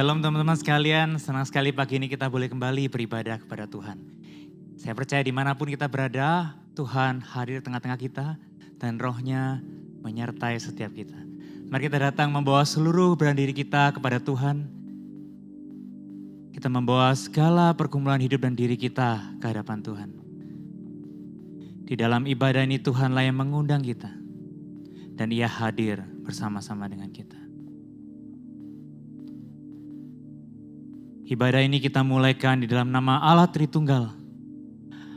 Shalom teman-teman sekalian, senang sekali pagi ini kita boleh kembali beribadah kepada Tuhan. Saya percaya dimanapun kita berada, Tuhan hadir di tengah-tengah kita dan rohnya menyertai setiap kita. Mari kita datang membawa seluruh beban diri kita kepada Tuhan. Kita membawa segala pergumulan hidup dan diri kita ke hadapan Tuhan. Di dalam ibadah ini Tuhanlah yang mengundang kita dan Ia hadir bersama-sama dengan kita. Ibadah ini kita mulaikan di dalam nama Allah Tritunggal.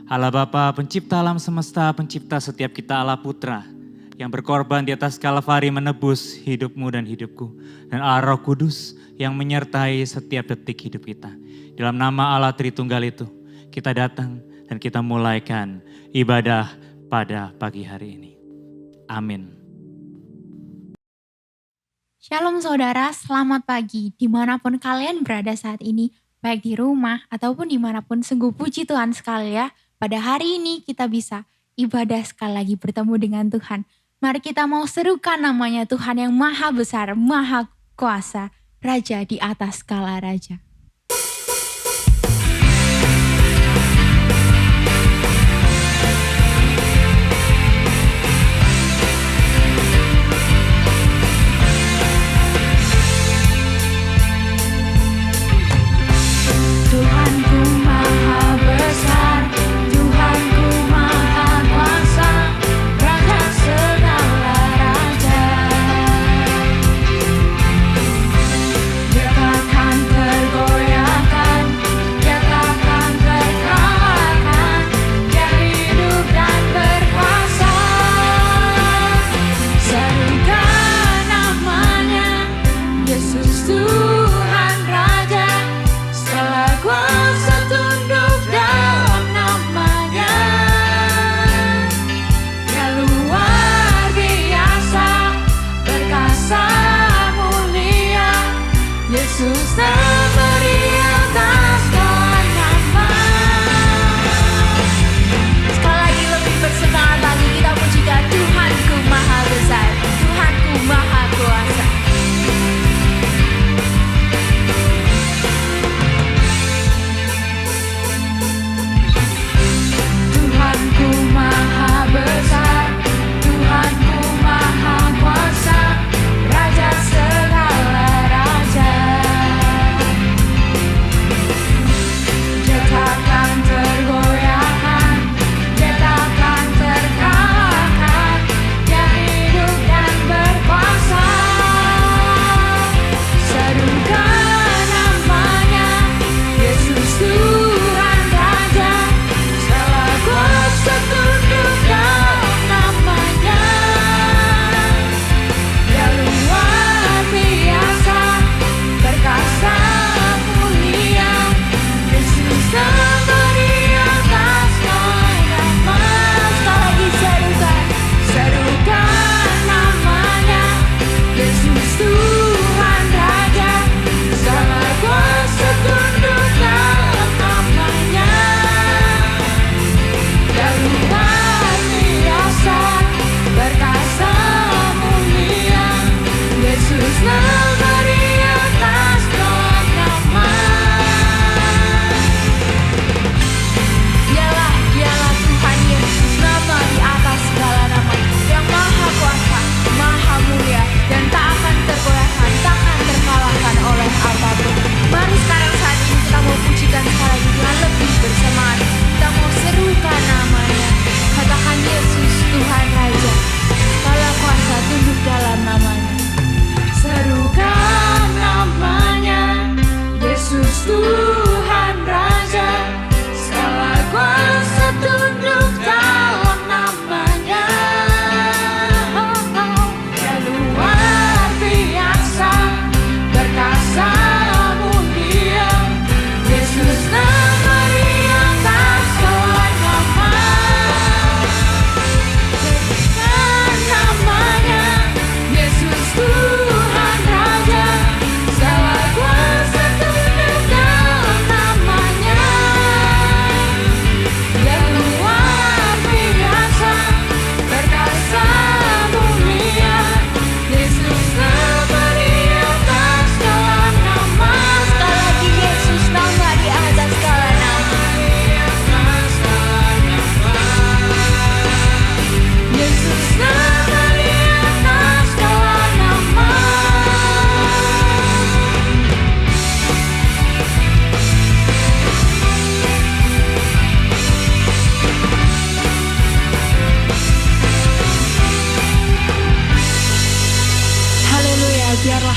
Allah Bapa, pencipta alam semesta, pencipta setiap kita, Allah Putra, yang berkorban di atas Kalvari menebus hidupmu dan hidupku. Dan Allah Roh Kudus yang menyertai setiap detik hidup kita. Dalam nama Allah Tritunggal itu, kita datang dan kita mulaikan ibadah pada pagi hari ini. Amin. Shalom saudara, selamat pagi dimanapun kalian berada saat ini, baik di rumah ataupun dimanapun. Sungguh puji Tuhan sekali ya, pada hari ini kita bisa ibadah sekali lagi bertemu dengan Tuhan. Mari kita mau serukan namanya Tuhan yang maha besar, maha kuasa, Raja di atas segala raja. Tuhanku maha besar, Tuhanku maha kuasa, Raja segala raja. Dia takkan tergoyah.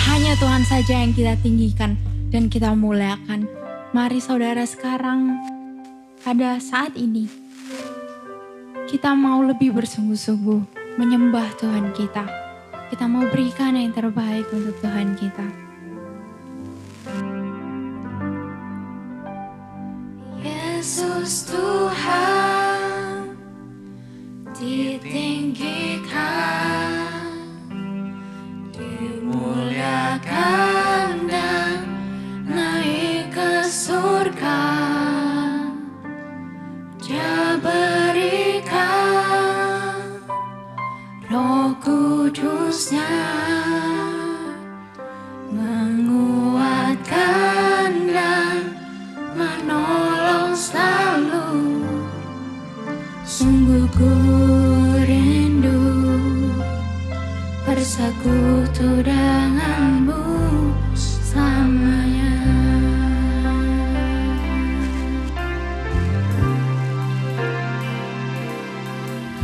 hanya Tuhan saja yang kita tinggikan dan kita muliakan. Mari saudara, sekarang pada saat ini kita mau lebih bersungguh-sungguh menyembah Tuhan kita. Kita mau berikan yang terbaik untuk Tuhan kita. Yesus Tuhan ditinggikan, dimuliakan dan naik ke surga. Dia berikan Roh Kudus-Nya, menguatkan dan menolong selalu. Sungguh ku rindu bersekutu denganmu selamanya.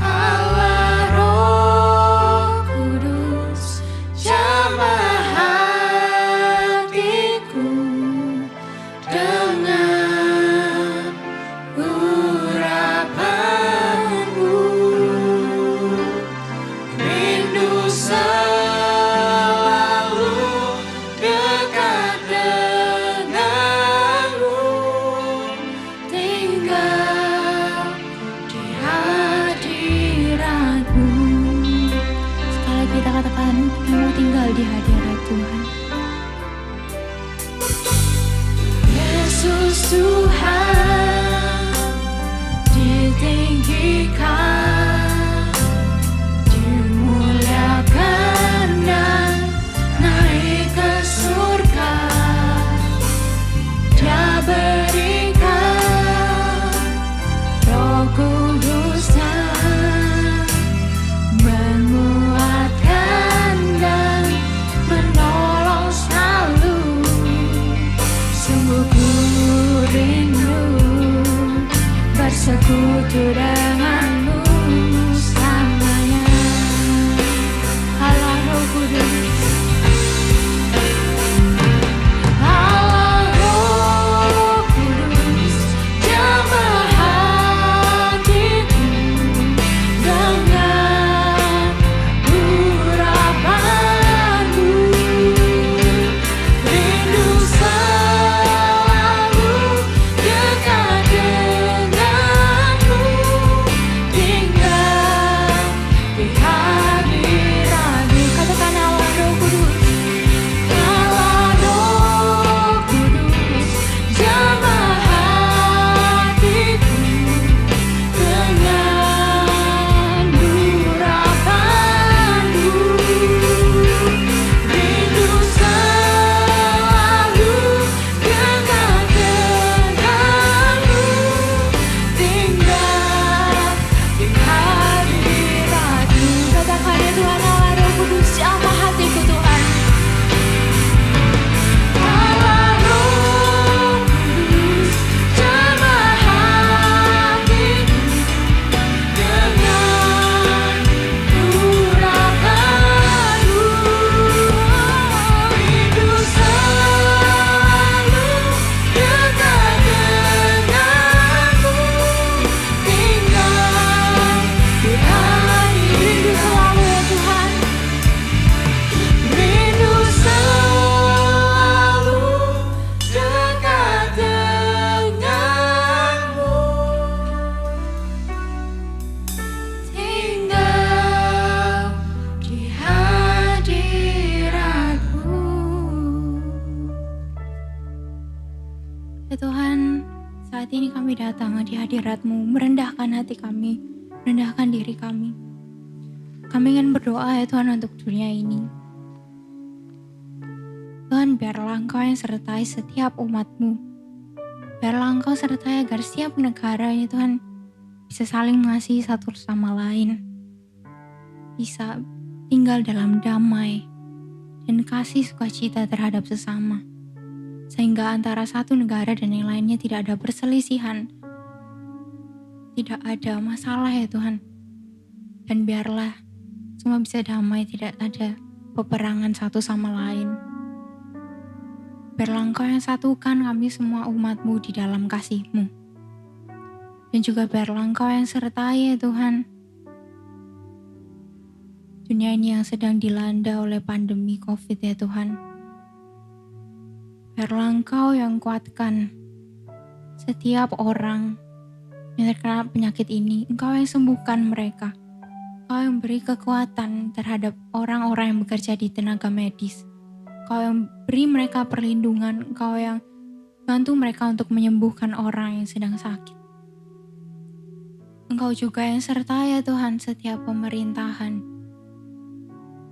Allah Roh Kudus, jamah hatiku dengan urapanmu. Rindu selalu dekat denganmu, tinggal di hadiratmu. Sekali kita katakan, kita mau tinggal di hadirat Tuhan. Yesus Tuhan ditinggikan, dimuliakan dan naik ke surga. Dia berikan Roh Kudus-Nya, menguatkan dan menolong selalu. Sungguh ku rindu bersekutu denganmu selamanya. Allah Roh Kudus, Allah Roh Kudus, jamah hatiku dengan urapanmu. Rindu selalu dekat denganmu, tinggal di hadiratmu. Katakan Allah Roh Kudus, Allah Roh Kudus, jamah hatiku dengan urapanmu. Rindu selalu dekat denganmu, tinggal di hadiratmu. Katakan ya Tuhan, Allah Roh Kudus, jamah hatiku Tuhan. Allah Roh Kudus, jamah hatiku dengan urapanmu. Rindu selalu dekat denganmu, tinggal di hadiratmu. Rindu selalu ya Tuhan, rindu selalu dekat denganmu, tinggal di hadiratmu. Ya Tuhan, saat ini kami datang di hadirat-Mu, merendahkan hati kami, merendahkan diri kami. Kami ingin berdoa ya Tuhan untuk dunia ini. Tuhan, biarlah Engkau yang sertai setiap umat-Mu. Biarlah Engkau sertai agar setiap negara ya Tuhan bisa saling mengasihi satu sama lain. Bisa tinggal dalam damai dan kasih sukacita terhadap sesama. Sehingga antara satu negara dan yang lainnya tidak ada perselisihan. Tidak ada masalah ya Tuhan. Dan biarlah semua bisa damai, tidak ada peperangan satu sama lain. Biarlah Engkau yang satukan kami semua umat-Mu di dalam kasih-Mu. Dan juga biarlah Engkau yang sertai ya Tuhan. Dunia ini yang sedang dilanda oleh pandemi COVID ya Tuhan. Biarlah Engkau yang kuatkan setiap orang yang terkena penyakit ini. Engkau yang sembuhkan mereka. Engkau yang beri kekuatan terhadap orang-orang yang bekerja di tenaga medis. Engkau yang beri mereka perlindungan, Engkau yang bantu mereka untuk menyembuhkan orang yang sedang sakit. Engkau juga yang sertai ya Tuhan setiap pemerintahan.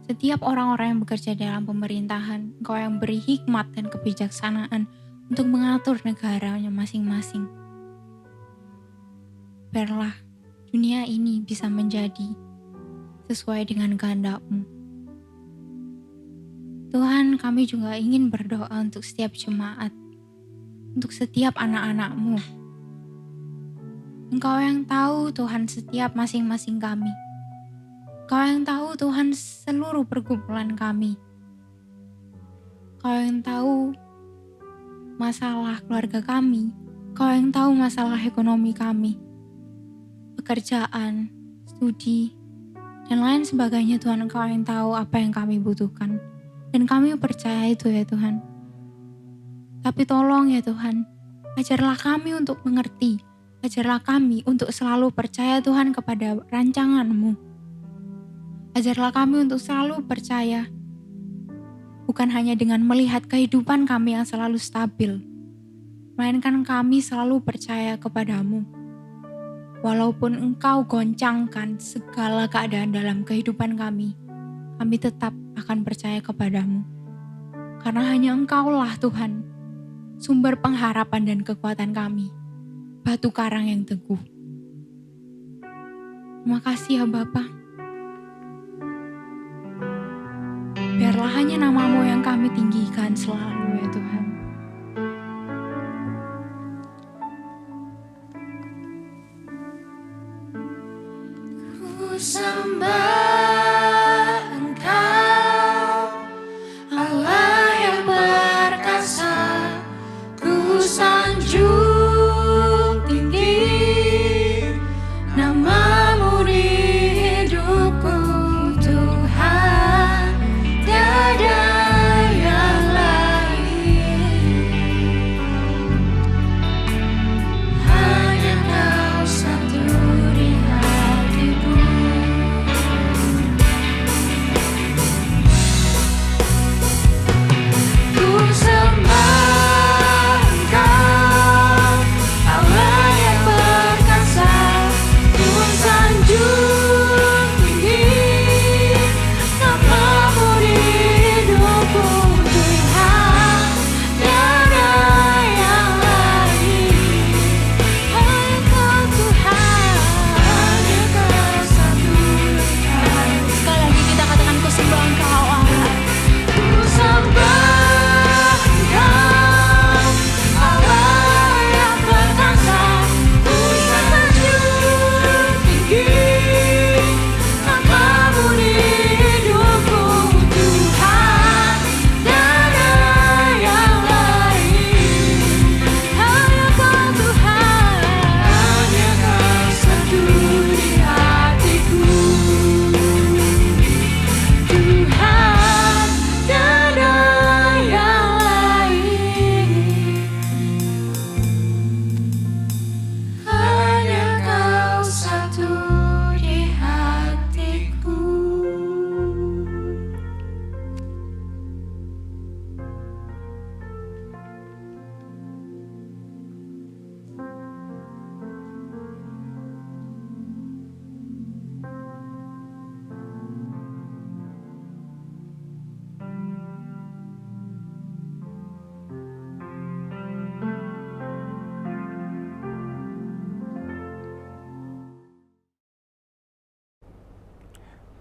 Setiap orang-orang yang bekerja dalam pemerintahan, Engkau yang beri hikmat dan kebijaksanaan untuk mengatur negaranya masing-masing. Biarlah dunia ini bisa menjadi sesuai dengan kehendak-Mu. Tuhan, kami juga ingin berdoa untuk setiap jemaat, untuk setiap anak-anak-Mu. Engkau yang tahu Tuhan setiap masing-masing kami. Engkau yang tahu Tuhan seluruh pergumulan kami. Engkau yang tahu masalah keluarga kami. Engkau yang tahu masalah ekonomi kami, pekerjaan, studi, dan lain sebagainya Tuhan. Engkau yang tahu apa yang kami butuhkan. Dan kami percaya itu ya Tuhan. Tapi tolong ya Tuhan, ajarlah kami untuk mengerti. Ajarlah kami untuk selalu percaya Tuhan kepada rancangan-Mu. Ajarlah kami untuk selalu percaya. Bukan hanya dengan melihat kehidupan kami yang selalu stabil. Melainkan kami selalu percaya kepada-Mu. Walaupun Engkau goncangkan segala keadaan dalam kehidupan kami tetap akan percaya kepadamu. Karena hanya Engkaulah Tuhan, sumber pengharapan dan kekuatan kami, batu karang yang teguh. Terima kasih ya Bapa. Biarlah hanya nama-Mu yang kami tinggikan selalu ya Tuhan. Ku sembah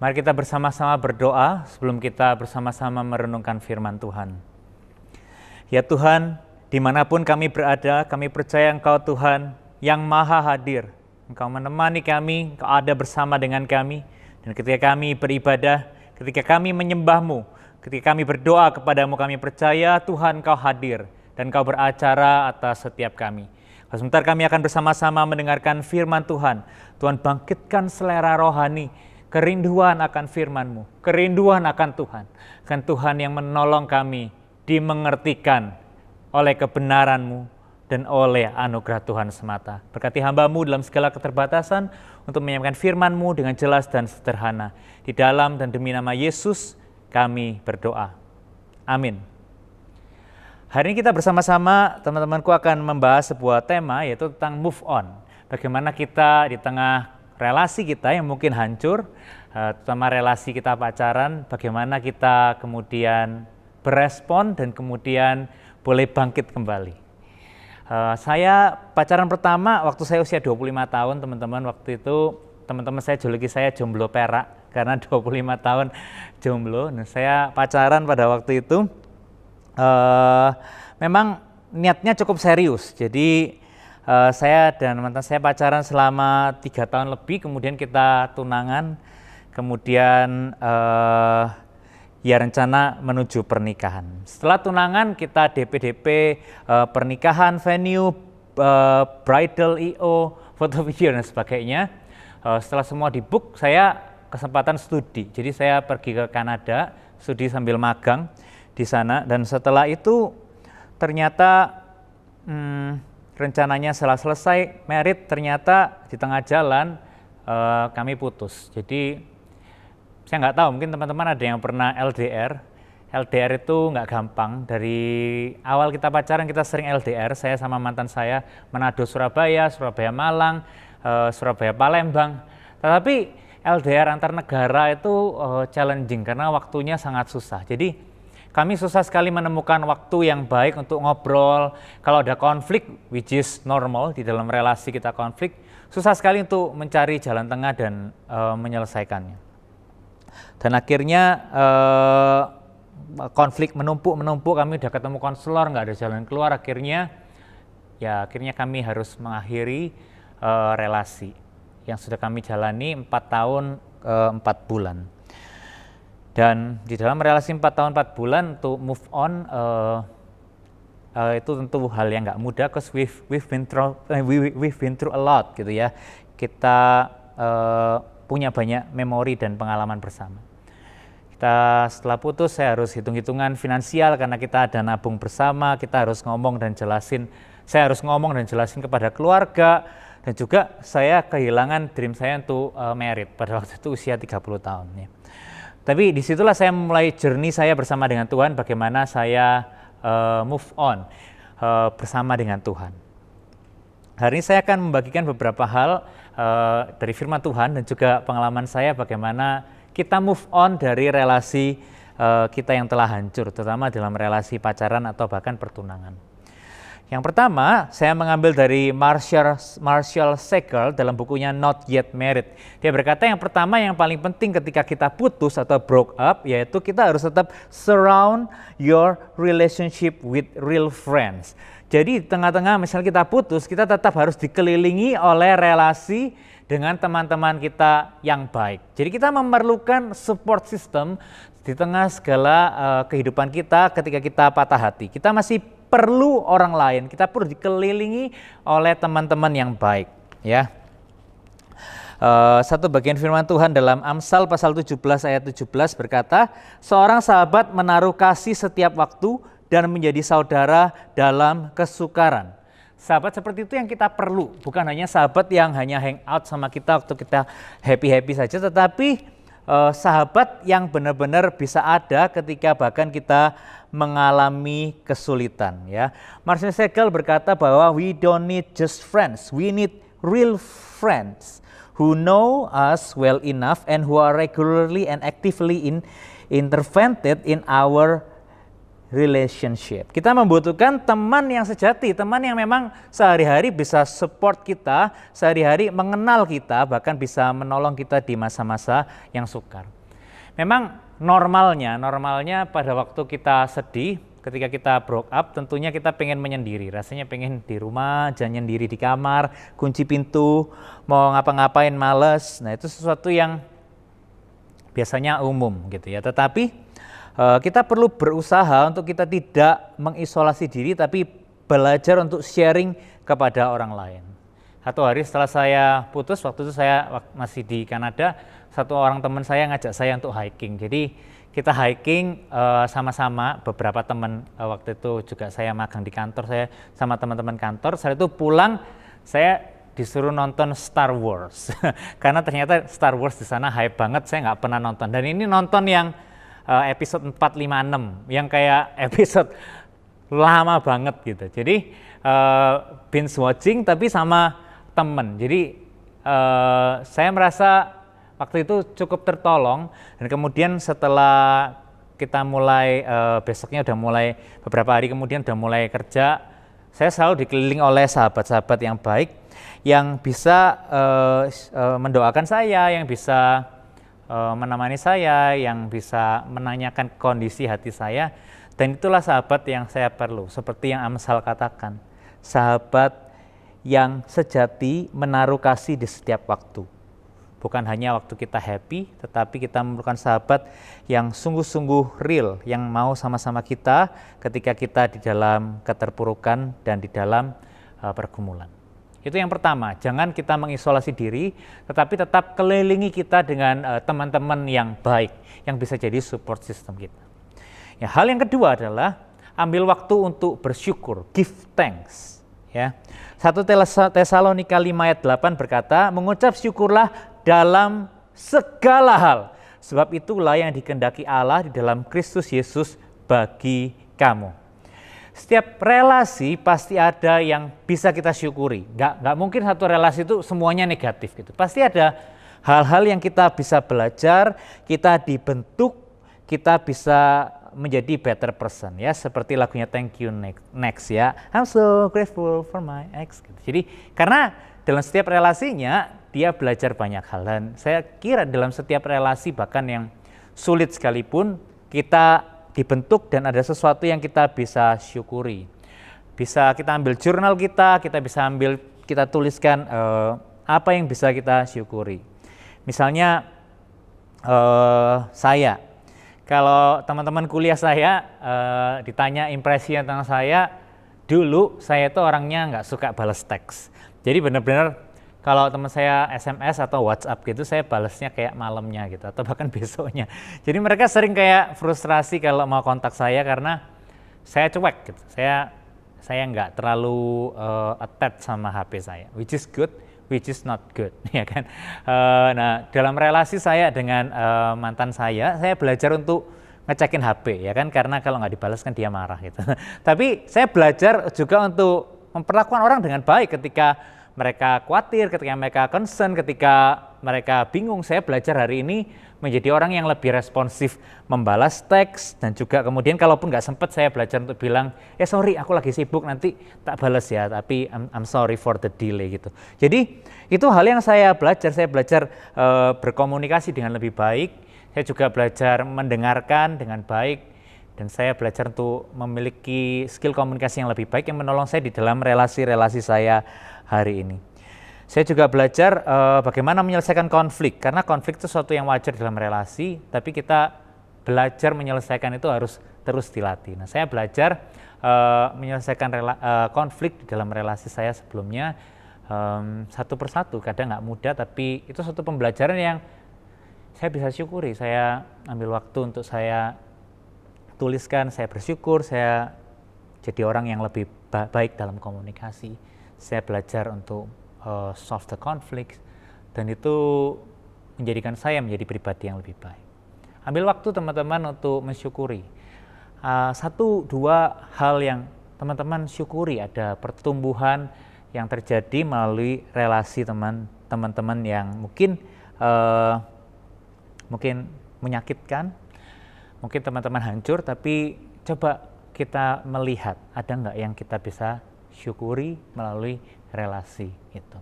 Mari kita bersama-sama berdoa sebelum kita bersama-sama merenungkan firman Tuhan. Ya Tuhan, dimanapun kami berada, kami percaya Engkau Tuhan yang maha hadir. Engkau menemani kami, Engkau ada bersama dengan kami. Dan ketika kami beribadah, ketika kami menyembah-Mu, Ketika kami berdoa kepadamu, kami percaya Tuhan Kau hadir dan Kau beracara atas setiap kami. Sebentar kami akan bersama-sama mendengarkan firman Tuhan. Tuhan bangkitkan selera rohani, kerinduan akan firman-Mu, kerinduan akan Tuhan. Akan Tuhan yang menolong kami dimengertikan oleh kebenaran-Mu dan oleh anugerah Tuhan semata. Berkati hamba-Mu dalam segala keterbatasan untuk menyampaikan firman-Mu dengan jelas dan sederhana. Di dalam dan demi nama Yesus kami berdoa. Amin. Hari ini kita bersama-sama, teman-temanku, akan membahas sebuah tema, yaitu tentang move on. Bagaimana kita di tengah relasi kita yang mungkin hancur, terutama relasi kita pacaran, bagaimana kita kemudian berespon dan kemudian boleh bangkit kembali. Saya pacaran pertama waktu saya usia 25 tahun, teman-teman. Waktu itu teman-teman saya juluki saya jomblo perak karena 25 tahun jomblo. Nah, saya pacaran pada waktu itu memang niatnya cukup serius. Jadi saya dan mantan saya pacaran selama 3 tahun lebih, kemudian kita tunangan, kemudian ya rencana menuju pernikahan. Setelah tunangan kita DP-DP pernikahan, venue, bridal, I.O., foto video dan sebagainya. Setelah semua di-book, saya kesempatan studi. Jadi saya pergi ke Kanada, studi sambil magang di sana, dan setelah itu ternyata rencananya setelah selesai merit, ternyata di tengah jalan kami putus. Jadi saya nggak tahu, mungkin teman-teman ada yang pernah LDR. LDR itu nggak gampang. Dari awal kita pacaran kita sering LDR, saya sama mantan saya Manado Surabaya, Surabaya Malang, Surabaya Palembang. Tetapi LDR antar negara itu challenging karena waktunya sangat susah. Jadi kami susah sekali menemukan waktu yang baik untuk ngobrol. Kalau ada konflik, which is normal di dalam relasi kita konflik, susah sekali untuk mencari jalan tengah dan menyelesaikannya. Dan akhirnya konflik menumpuk, kami udah ketemu konselor, nggak ada jalan keluar. Akhirnya kami harus mengakhiri relasi yang sudah kami jalani 4 tahun 4 bulan. Dan di dalam relasi 4 tahun 4 bulan untuk move on itu tentu hal yang nggak mudah, because we've been through a lot gitu ya. Kita punya banyak memori dan pengalaman bersama. Setelah putus, saya harus hitung-hitungan finansial karena kita ada nabung bersama. Kita harus ngomong dan jelasin. Saya harus ngomong dan jelasin kepada keluarga, dan juga saya kehilangan dream saya untuk married pada waktu itu usia 30 tahun. Ya. Tapi disitulah saya mulai journey saya bersama dengan Tuhan, bagaimana saya move on bersama dengan Tuhan. Hari ini saya akan membagikan beberapa hal dari firman Tuhan dan juga pengalaman saya bagaimana kita move on dari relasi kita yang telah hancur, terutama dalam relasi pacaran atau bahkan pertunangan. Yang pertama, saya mengambil dari Marshall Segal dalam bukunya Not Yet Married. Dia berkata yang pertama, yang paling penting ketika kita putus atau broke up, yaitu kita harus tetap surround your relationship with real friends. Jadi di tengah-tengah misalnya kita putus, kita tetap harus dikelilingi oleh relasi dengan teman-teman kita yang baik. Jadi kita memerlukan support system di tengah segala kehidupan kita ketika kita patah hati. Kita masih perlu orang lain, kita perlu dikelilingi oleh teman-teman yang baik. Ya. Satu bagian firman Tuhan dalam Amsal pasal 17 ayat 17 berkata, seorang sahabat menaruh kasih setiap waktu dan menjadi saudara dalam kesukaran. Sahabat seperti itu yang kita perlu, bukan hanya sahabat yang hanya hang out sama kita waktu kita happy-happy saja, tetapi sahabat yang benar-benar bisa ada ketika bahkan kita mengalami kesulitan. Ya, Marshall Segal berkata bahwa we don't need just friends, we need real friends who know us well enough and who are regularly and actively intervened in our relationship. Kita membutuhkan teman yang sejati, teman yang memang sehari-hari bisa support kita, sehari-hari mengenal kita, bahkan bisa menolong kita di masa-masa yang sukar. Memang normalnya pada waktu kita sedih, ketika kita broke up, tentunya kita pengen menyendiri, rasanya pengen di rumah, jangan nyendiri di kamar, kunci pintu, mau ngapa-ngapain males. Nah, itu sesuatu yang biasanya umum gitu ya. Tetapi Kita perlu berusaha untuk kita tidak mengisolasi diri, tapi belajar untuk sharing kepada orang lain. Satu hari setelah saya putus, waktu itu saya masih di Kanada, satu orang teman saya ngajak saya untuk hiking. Jadi kita hiking sama-sama, beberapa teman, waktu itu juga saya magang di kantor, saya sama teman-teman kantor. Setelah itu pulang, saya disuruh nonton Star Wars. Karena ternyata Star Wars di sana hype banget, saya nggak pernah nonton. Dan ini nonton yang episode 4, 5, 6, yang kayak episode lama banget gitu. Jadi binge watching tapi sama temen. Jadi saya merasa waktu itu cukup tertolong, dan kemudian setelah kita mulai besoknya udah mulai beberapa hari kemudian udah mulai kerja, saya selalu dikelilingi oleh sahabat-sahabat yang baik yang bisa mendoakan saya, yang bisa menemani saya, yang bisa menanyakan kondisi hati saya. Dan itulah sahabat yang saya perlu, seperti yang Amsal katakan, sahabat yang sejati menaruh kasih di setiap waktu. Bukan hanya waktu kita happy, tetapi kita memerlukan sahabat yang sungguh-sungguh real, yang mau sama-sama kita ketika kita di dalam keterpurukan dan di dalam pergumulan. Itu yang pertama, jangan kita mengisolasi diri, tetapi tetap kelilingi kita dengan teman-teman yang baik, yang bisa jadi support system kita. Ya, hal yang kedua adalah ambil waktu untuk bersyukur, give thanks. Ya, 1 Tesalonika 5 ayat 8 berkata, mengucap syukurlah dalam segala hal, sebab itulah yang dikehendaki Allah di dalam Kristus Yesus bagi kamu. Setiap relasi pasti ada yang bisa kita syukuri. Nggak mungkin satu relasi itu semuanya negatif gitu. Pasti ada hal-hal yang kita bisa belajar, kita dibentuk, kita bisa menjadi better person, ya, seperti lagunya Thank You Next, ya, I'm so grateful for my ex gitu. Jadi karena dalam setiap relasinya dia belajar banyak hal, dan saya kira dalam setiap relasi bahkan yang sulit sekalipun kita dibentuk dan ada sesuatu yang kita bisa syukuri. Bisa kita ambil jurnal kita bisa ambil, kita tuliskan apa yang bisa kita syukuri. Misalnya saya, kalau teman-teman kuliah saya ditanya impresinya tentang saya, dulu saya itu orangnya nggak suka balas teks. Jadi benar-benar kalau teman saya SMS atau WhatsApp gitu, saya balasnya kayak malamnya gitu, atau bahkan besoknya. Jadi mereka sering kayak frustrasi kalau mau kontak saya karena saya cuek gitu. Saya nggak terlalu attached sama HP saya, which is good, which is not good, ya kan. Nah, dalam relasi saya dengan mantan saya belajar untuk ngecekin HP, ya kan, karena kalau nggak dibalas kan dia marah gitu. Tapi saya belajar juga untuk memperlakukan orang dengan baik ketika mereka khawatir, ketika mereka concern, ketika mereka bingung. Saya belajar hari ini menjadi orang yang lebih responsif, membalas teks, dan juga kemudian kalaupun nggak sempat, saya belajar untuk bilang, sorry aku lagi sibuk, nanti tak balas ya, tapi I'm sorry for the delay gitu. Jadi itu hal yang saya belajar berkomunikasi dengan lebih baik, saya juga belajar mendengarkan dengan baik, dan saya belajar untuk memiliki skill komunikasi yang lebih baik yang menolong saya di dalam relasi-relasi saya hari ini. Saya juga belajar bagaimana menyelesaikan konflik, karena konflik itu sesuatu yang wajar dalam relasi, tapi kita belajar menyelesaikan itu harus terus dilatih. Nah, saya belajar menyelesaikan konflik di dalam relasi saya sebelumnya satu persatu. Kadang nggak mudah, tapi itu suatu pembelajaran yang saya bisa syukuri. Saya ambil waktu untuk saya tuliskan, saya bersyukur, saya jadi orang yang lebih baik dalam komunikasi. Saya belajar untuk solve the conflict, dan itu menjadikan saya menjadi pribadi yang lebih baik. Ambil waktu teman-teman untuk mensyukuri. 1-2 hal yang teman-teman syukuri, ada pertumbuhan yang terjadi melalui relasi teman-teman yang mungkin menyakitkan, mungkin teman-teman hancur, tapi coba kita melihat ada nggak yang kita bisa syukuri melalui relasi itu.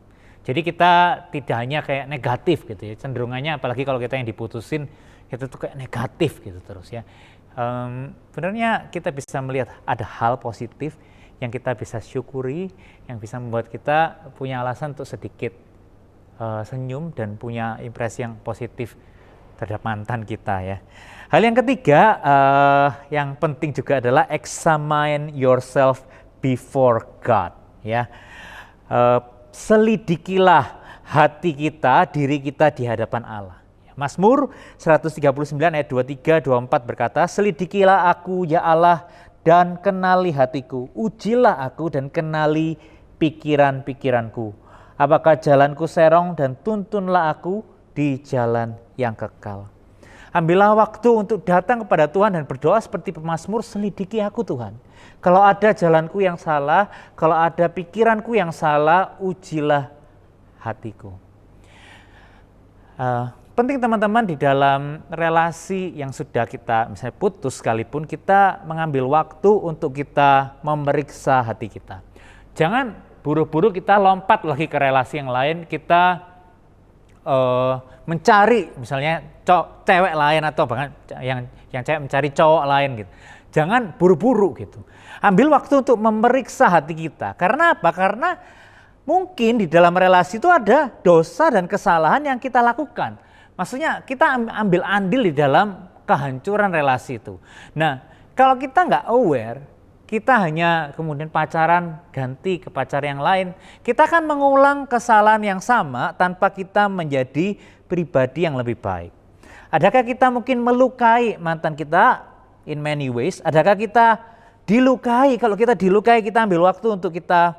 Jadi kita tidak hanya kayak negatif gitu ya, cenderungannya apalagi kalau kita yang diputusin itu tuh kayak negatif gitu terus ya. Sebenarnya kita bisa melihat ada hal positif yang kita bisa syukuri, yang bisa membuat kita punya alasan untuk sedikit senyum dan punya impresi yang positif terhadap mantan kita ya. Hal yang ketiga yang penting juga adalah examine yourself before God ya. Selidikilah hati kita, diri kita di hadapan Allah. Mazmur 139 ayat 23, 24 berkata, selidikilah aku ya Allah dan kenali hatiku, ujilah aku dan kenali pikiran-pikiranku. Apakah jalanku serong dan tuntunlah aku di jalan yang kekal. Ambillah waktu untuk datang kepada Tuhan dan berdoa seperti pemazmur, selidiki aku Tuhan. Kalau ada jalanku yang salah, kalau ada pikiranku yang salah, ujilah hatiku. Penting teman-teman di dalam relasi yang sudah kita misalnya putus sekalipun, kita mengambil waktu untuk kita memeriksa hati kita. Jangan buru-buru kita lompat lagi ke relasi yang lain, kita mencari misalnya cewek lain atau bahkan yang cewek mencari cowok lain gitu. Jangan buru-buru gitu. Ambil waktu untuk memeriksa hati kita. Karena apa? Karena mungkin di dalam relasi itu ada dosa dan kesalahan yang kita lakukan. Maksudnya kita ambil andil di dalam kehancuran relasi itu. Nah, kalau kita nggak aware, kita hanya kemudian pacaran ganti ke pacar yang lain, kita akan mengulang kesalahan yang sama tanpa kita menjadi pribadi yang lebih baik. Adakah kita mungkin melukai mantan kita in many ways? Adakah kita dilukai? Kalau kita dilukai, kita ambil waktu untuk kita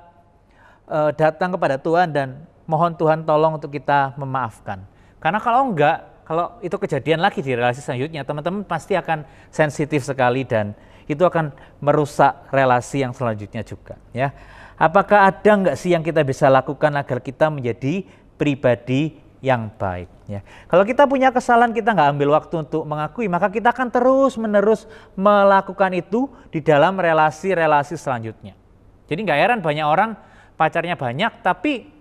datang kepada Tuhan dan mohon Tuhan tolong untuk kita memaafkan. Karena kalau enggak, kalau itu kejadian lagi di relasi selanjutnya, teman-teman pasti akan sensitif sekali dan itu akan merusak relasi yang selanjutnya juga. Ya, apakah ada enggak sih yang kita bisa lakukan agar kita menjadi pribadi yang baik? Ya, kalau kita punya kesalahan, kita enggak ambil waktu untuk mengakui, maka kita akan terus-menerus melakukan itu di dalam relasi-relasi selanjutnya. Jadi enggak heran banyak orang pacarnya banyak, tapi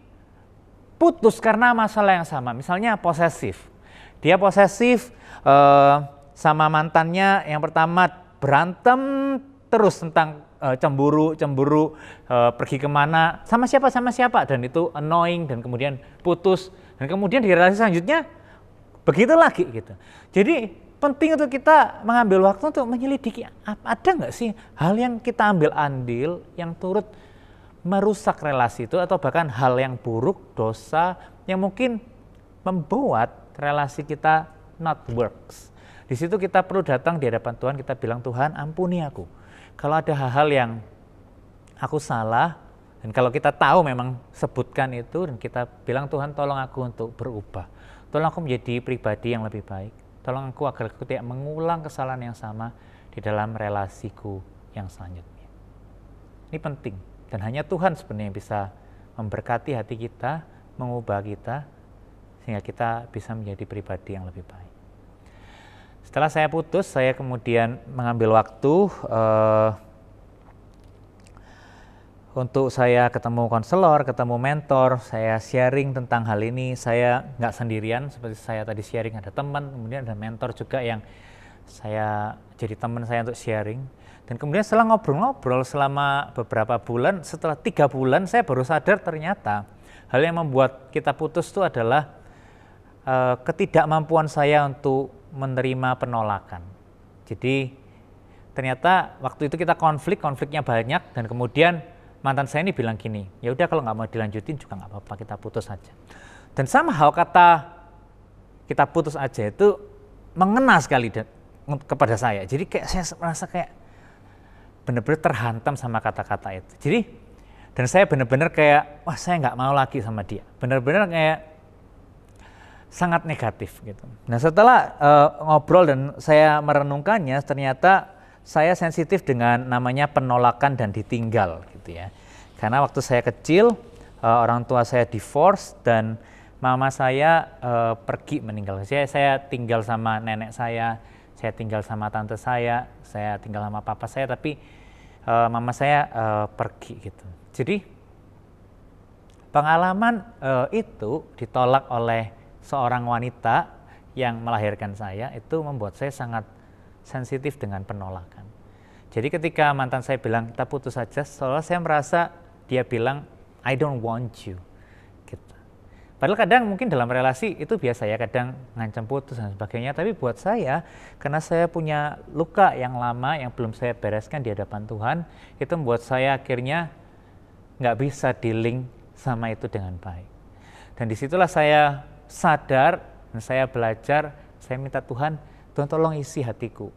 putus karena masalah yang sama, misalnya posesif. Dia posesif sama mantannya, yang pertama berantem terus tentang cemburu, pergi kemana, sama siapa, dan itu annoying, dan kemudian putus, dan kemudian di relasi selanjutnya begitu lagi gitu. Jadi penting untuk kita mengambil waktu untuk menyelidiki, ada nggak sih hal yang kita ambil andil yang turut merusak relasi itu, atau bahkan hal yang buruk, dosa yang mungkin membuat relasi kita not works. Di situ kita perlu datang di hadapan Tuhan, kita bilang, Tuhan ampuni aku. Kalau ada hal-hal yang aku salah, dan kalau kita tahu memang sebutkan itu, dan kita bilang, Tuhan tolong aku untuk berubah. Tolong aku menjadi pribadi yang lebih baik. Tolong aku agar aku tidak mengulang kesalahan yang sama di dalam relasiku yang selanjutnya. Ini penting. Dan hanya Tuhan sebenarnya yang bisa memberkati hati kita, mengubah kita, sehingga kita bisa menjadi pribadi yang lebih baik. Setelah saya putus, saya kemudian mengambil waktu untuk saya ketemu konselor, ketemu mentor, saya sharing tentang hal ini. Saya nggak sendirian, seperti saya tadi sharing, ada teman, kemudian ada mentor juga yang saya jadi teman saya untuk sharing. Dan kemudian setelah ngobrol-ngobrol selama beberapa bulan, setelah 3 bulan saya baru sadar ternyata hal yang membuat kita putus itu adalah ketidakmampuan saya untuk menerima penolakan. Jadi ternyata waktu itu kita konfliknya banyak, dan kemudian mantan saya ini bilang gini, ya udah kalau nggak mau dilanjutin juga nggak apa-apa, kita putus aja. Dan somehow kata kita putus aja itu mengena sekali kepada saya. Jadi kayak saya merasa kayak benar-benar terhantam sama kata-kata itu. Jadi, dan saya benar-benar kayak, wah saya nggak mau lagi sama dia. Benar-benar kayak sangat negatif gitu. Nah setelah ngobrol dan saya merenungkannya, ternyata saya sensitif dengan namanya penolakan dan ditinggal gitu ya. Karena waktu saya kecil, orang tua saya divorce dan mama saya pergi meninggal. Saya tinggal sama nenek saya tinggal sama tante saya tinggal sama papa saya, tapi mama saya pergi gitu. Jadi pengalaman itu ditolak oleh seorang wanita yang melahirkan saya, itu membuat saya sangat sensitif dengan penolakan. Jadi ketika mantan saya bilang kita putus saja, soalnya saya merasa dia bilang I don't want you gitu. Padahal kadang mungkin dalam relasi itu biasa ya, kadang ngancam putus dan sebagainya. Tapi buat saya, karena saya punya luka yang lama yang belum saya bereskan di hadapan Tuhan, itu membuat saya akhirnya nggak bisa dealing sama itu dengan baik. Dan disitulah saya sadar dan saya belajar, saya minta Tuhan tolong isi hatiku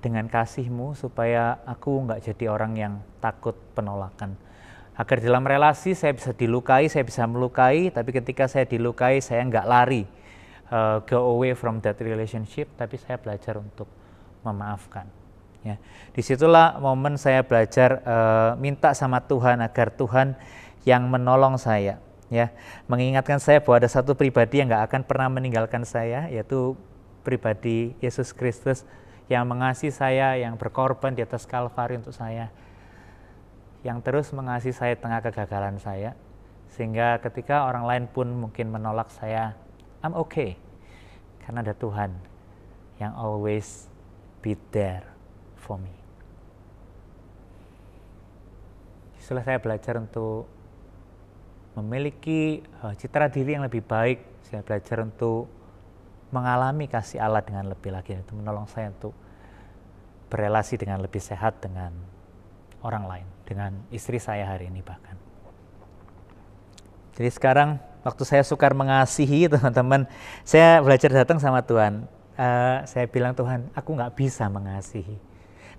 dengan kasih-Mu supaya aku nggak jadi orang yang takut penolakan. Agar dalam relasi saya bisa dilukai, saya bisa melukai, tapi ketika saya dilukai saya nggak lari go away from that relationship, tapi saya belajar untuk memaafkan. Ya, disitulah momen saya belajar minta sama Tuhan agar Tuhan yang menolong saya, ya, mengingatkan saya bahwa ada satu pribadi yang nggak akan pernah meninggalkan saya, yaitu pribadi Yesus Kristus yang mengasihi saya, yang berkorban di atas Kalvari untuk saya, yang terus mengasihi saya tengah kegagalan saya, sehingga ketika orang lain pun mungkin menolak saya, I'm okay, karena ada Tuhan yang always be there for me. Setelah saya belajar untuk memiliki citra diri yang lebih baik, saya belajar untuk mengalami kasih Allah dengan lebih lagi, itu menolong saya untuk berelasi dengan lebih sehat dengan orang lain, dengan istri saya hari ini bahkan. Jadi sekarang waktu saya sukar mengasihi teman-teman, saya belajar datang sama Tuhan. Saya bilang, Tuhan, aku nggak bisa mengasihi.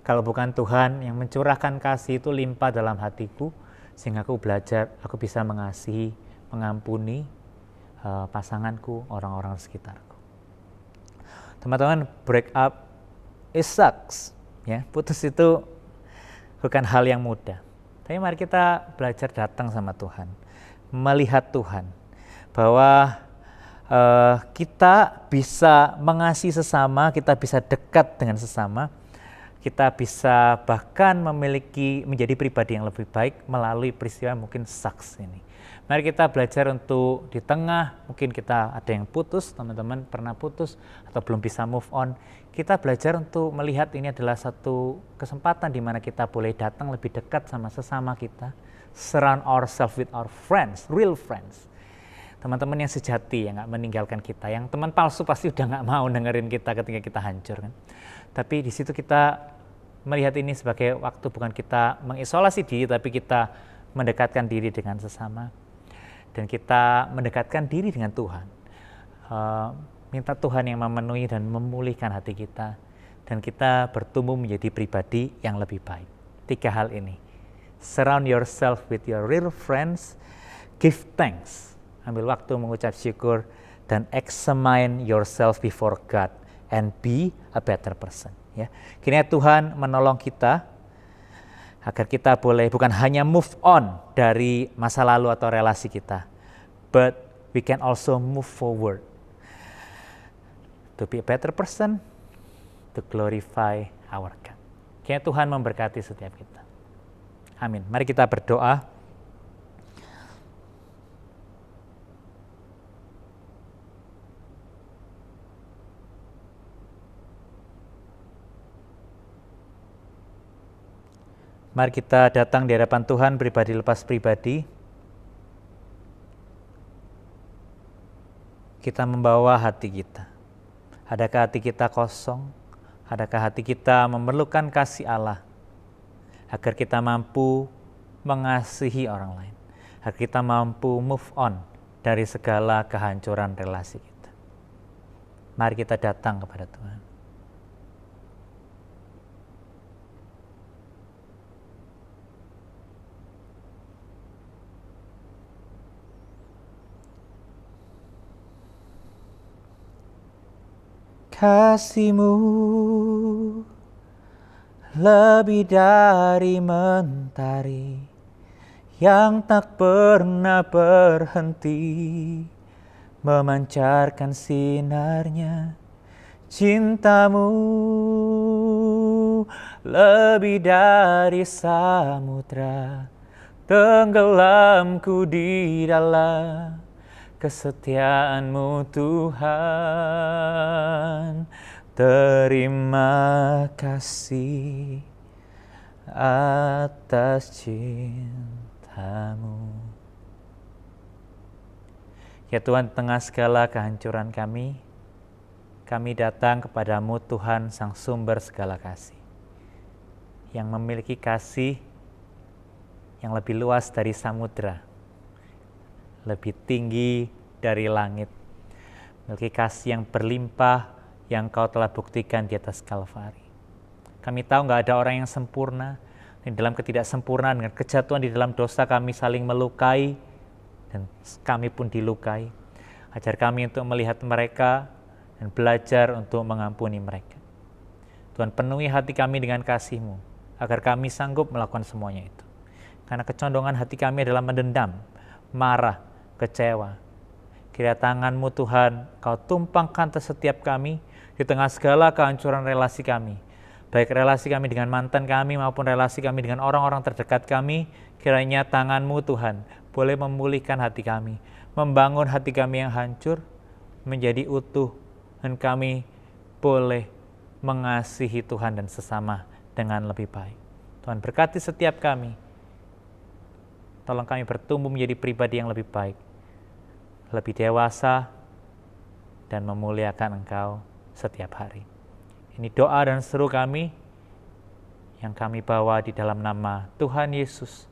Kalau bukan Tuhan yang mencurahkan kasih itu limpah dalam hatiku, sehingga aku belajar, aku bisa mengasihi, mengampuni pasanganku, orang-orang sekitarku. Teman-teman, break up it sucks. Ya, putus itu bukan hal yang mudah. Tapi mari kita belajar datang sama Tuhan, melihat Tuhan, bahwa kita bisa mengasihi sesama, kita bisa dekat dengan sesama, kita bisa bahkan menjadi pribadi yang lebih baik melalui peristiwa mungkin sucks ini. Mari kita belajar untuk di tengah, mungkin kita ada yang putus, teman-teman pernah putus atau belum bisa move on. Kita belajar untuk melihat ini adalah satu kesempatan di mana kita boleh datang lebih dekat sama sesama kita. Surround ourselves with our friends, real friends. Teman-teman yang sejati, yang gak meninggalkan kita. Yang teman palsu pasti udah gak mau dengerin kita ketika kita hancur, kan. Tapi di situ kita melihat ini sebagai waktu bukan kita mengisolasi diri, tapi kita mendekatkan diri dengan sesama. Dan kita mendekatkan diri dengan Tuhan. Minta Tuhan yang memenuhi dan memulihkan hati kita. Dan kita bertumbuh menjadi pribadi yang lebih baik. 3 hal ini. Surround yourself with your real friends. Give thanks. Ambil waktu mengucap syukur. Dan examine yourself before God. And be a better person. Ya. Kiranya Tuhan menolong kita agar kita boleh bukan hanya move on dari masa lalu atau relasi kita, but we can also move forward to be a better person, to glorify our God. Kiranya Tuhan memberkati setiap kita. Amin. Mari kita berdoa. Mari kita datang di hadapan Tuhan pribadi lepas pribadi. Kita membawa hati kita. Adakah hati kita kosong? Adakah hati kita memerlukan kasih Allah? Agar kita mampu mengasihi orang lain. Agar kita mampu move on dari segala kehancuran relasi kita. Mari kita datang kepada Tuhan. Kasih-Mu lebih dari mentari yang tak pernah berhenti memancarkan sinarnya. Cinta-Mu lebih dari samudra, tenggelamku di dalam kesetiaan-Mu Tuhan. Terima kasih atas cinta-Mu. Ya Tuhan, di tengah segala kehancuran kami datang kepadamu Tuhan Sang Sumber segala kasih, yang memiliki kasih yang lebih luas dari samudra, lebih tinggi dari langit, memiliki kasih yang berlimpah yang Kau telah buktikan di atas Kalvari. Kami tahu nggak ada orang yang sempurna, di dalam ketidaksempurnaan dengan kejatuhan di dalam dosa kami saling melukai, dan kami pun dilukai. Ajar kami untuk melihat mereka dan belajar untuk mengampuni mereka. Tuhan, penuhi hati kami dengan kasih-Mu, agar kami sanggup melakukan semuanya itu. Karena kecondongan hati kami adalah mendendam, marah, kecewa. Kiranya tangan-Mu Tuhan, Kau tumpangkan atas setiap kami di tengah segala kehancuran relasi kami. Baik relasi kami dengan mantan kami maupun relasi kami dengan orang-orang terdekat kami. Kiranya tangan-Mu Tuhan boleh memulihkan hati kami, membangun hati kami yang hancur menjadi utuh, dan kami boleh mengasihi Tuhan dan sesama dengan lebih baik. Tuhan berkati setiap kami. Tolong kami bertumbuh menjadi pribadi yang lebih baik, lebih dewasa, dan memuliakan Engkau setiap hari. Ini doa dan seru kami yang kami bawa di dalam nama Tuhan Yesus,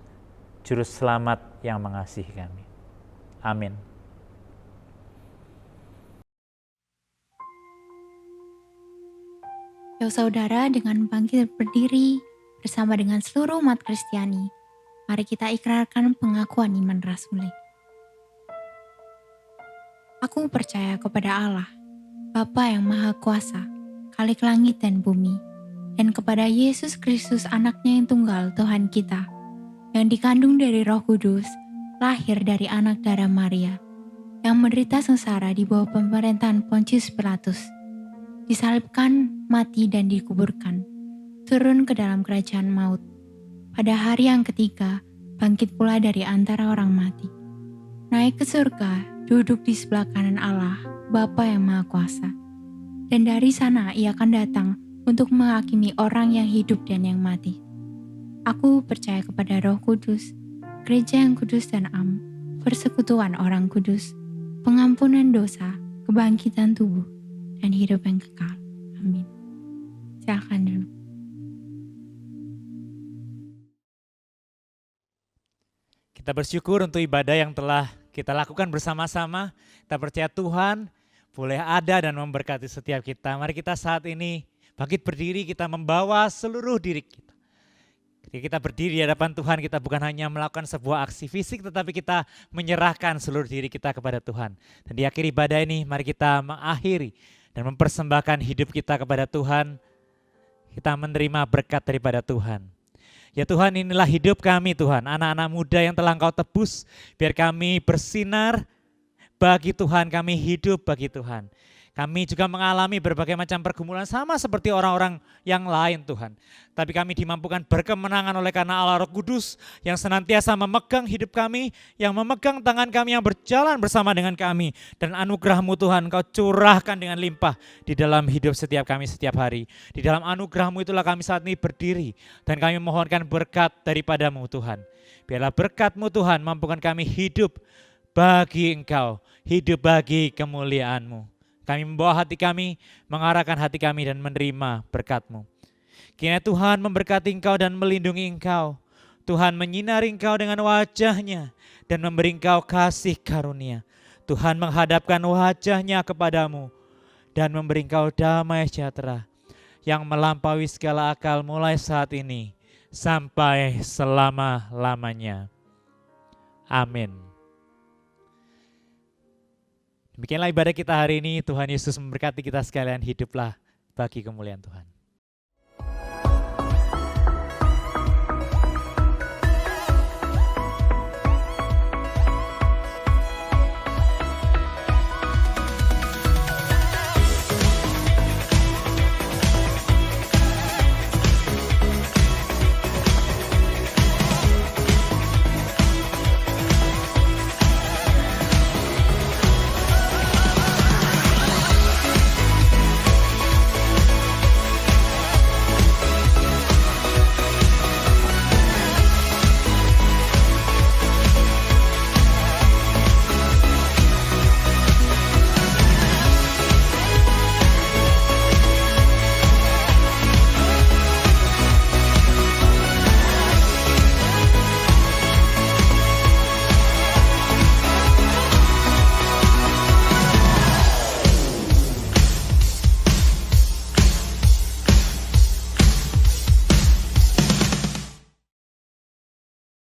Juru Selamat yang mengasihi kami. Amin. Yuk saudara, dengan bangkit berdiri bersama dengan seluruh umat Kristiani, mari kita ikrarkan pengakuan iman rasuli. Aku percaya kepada Allah, Bapa yang Maha Kuasa, Khalik langit dan bumi, dan kepada Yesus Kristus anaknya yang tunggal Tuhan kita, yang dikandung dari Roh Kudus, lahir dari anak darah Maria, yang menderita sengsara di bawah pemerintahan Pontius Pilatus, disalibkan, mati dan dikuburkan, turun ke dalam kerajaan maut. Pada hari yang ketiga, bangkit pula dari antara orang mati. Naik ke surga, duduk di sebelah kanan Allah, Bapa yang Maha Kuasa. Dan dari sana ia akan datang untuk menghakimi orang yang hidup dan yang mati. Aku percaya kepada Roh Kudus, gereja yang kudus dan am, persekutuan orang kudus, pengampunan dosa, kebangkitan tubuh, dan hidup yang kekal. Amin. Silakan dulu. Kita bersyukur untuk ibadah yang telah kita lakukan bersama-sama. Kita percaya Tuhan boleh ada dan memberkati setiap kita. Mari kita saat ini bangkit berdiri, kita membawa seluruh diri kita. Ketika kita berdiri di hadapan Tuhan, kita bukan hanya melakukan sebuah aksi fisik, tetapi kita menyerahkan seluruh diri kita kepada Tuhan. Dan di akhir ibadah ini, mari kita mengakhiri dan mempersembahkan hidup kita kepada Tuhan. Kita menerima berkat daripada Tuhan. Ya Tuhan, inilah hidup kami Tuhan, anak-anak muda yang telah Engkau tebus, biar kami bersinar bagi Tuhan, kami hidup bagi Tuhan. Kami juga mengalami berbagai macam pergumulan sama seperti orang-orang yang lain Tuhan. Tapi kami dimampukan berkemenangan oleh karena Allah Roh Kudus yang senantiasa memegang hidup kami, yang memegang tangan kami, yang berjalan bersama dengan kami. Dan anugerah-Mu Tuhan Engkau curahkan dengan limpah di dalam hidup setiap kami setiap hari. Di dalam anugerah-Mu itulah kami saat ini berdiri dan kami mohonkan berkat daripada-Mu Tuhan. Biarlah berkat-Mu Tuhan mampukan kami hidup bagi Engkau, hidup bagi kemuliaan-Mu. Kami membawa hati kami, mengarahkan hati kami dan menerima berkat-Mu. Kiranya Tuhan memberkati Engkau dan melindungi Engkau. Tuhan menyinari Engkau dengan wajah-Nya dan memberi Engkau kasih karunia. Tuhan menghadapkan wajah-Nya kepadamu dan memberi Engkau damai sejahtera yang melampaui segala akal mulai saat ini sampai selama-lamanya. Amin. Demikianlah ibadah kita hari ini. Tuhan Yesus memberkati kita sekalian, hiduplah bagi kemuliaan Tuhan.